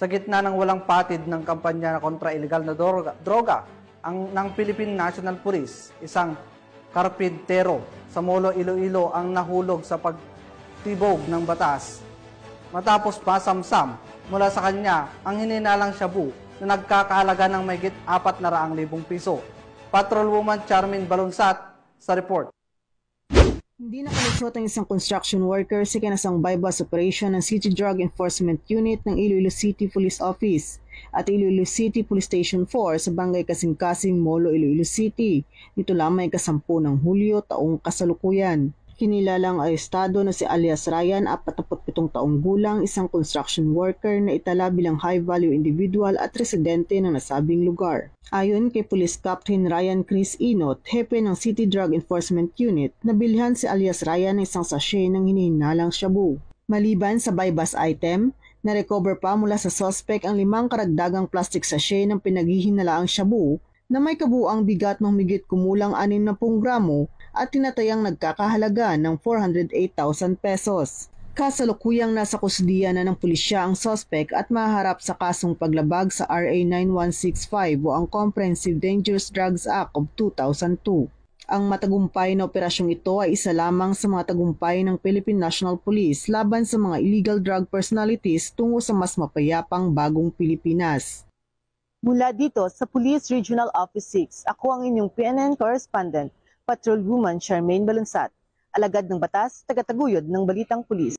Sa gitna ng walang patid ng kampanya kontra illegal na droga ng Philippine National Police, isang karpintero sa Molo, Iloilo ang nahulog sa pagtibog ng batas. Matapos masamsam mula sa kanya ang hininalang shabu na nagkakahalaga ng mahigit 400,000 piso. Patrolwoman Charmin Balunsat sa report. Hindi nakalusot ang isang construction worker sa ikinasang bypass operation ng City Drug Enforcement Unit ng Iloilo City Police Office at Iloilo City Police Station 4 sa Barangay Kasing-Kasing, Molo, Iloilo City. Nito lamang ay 10 ng Hulyo taong kasalukuyan. Kinilalang arestado na si alias Ryan, 47 taong gulang, isang construction worker na itala bilang high-value individual at residente ng nasabing lugar. Ayon kay Police Captain Ryan Chris Inot, hepe ng City Drug Enforcement Unit, nabilhan si alias Ryan ng isang sachet ng hinihinalang shabu. Maliban sa buy-bust item, na-recover pa mula sa suspect ang 5 karagdagang plastic sachet ng pinaghihinalaang shabu na may kabuuang bigat ng higit kumulang 60 gramo at tinatayang nagkakahalaga ng 408,000 pesos. Kasalukuyang nasa kusdiya na ng pulisya ang suspect at maharap sa kasong paglabag sa RA 9165 o ang Comprehensive Dangerous Drugs Act of 2002. Ang matagumpay na operasyong ito ay isa lamang sa mga tagumpay ng Philippine National Police laban sa mga illegal drug personalities tungo sa mas mapayapang bagong Pilipinas. Mula dito sa Police Regional Office 6, ako ang inyong PNN correspondent, Patrolwoman Charmaine Balunsat, alagad ng batas, tagataguyod ng Balitang Pulis.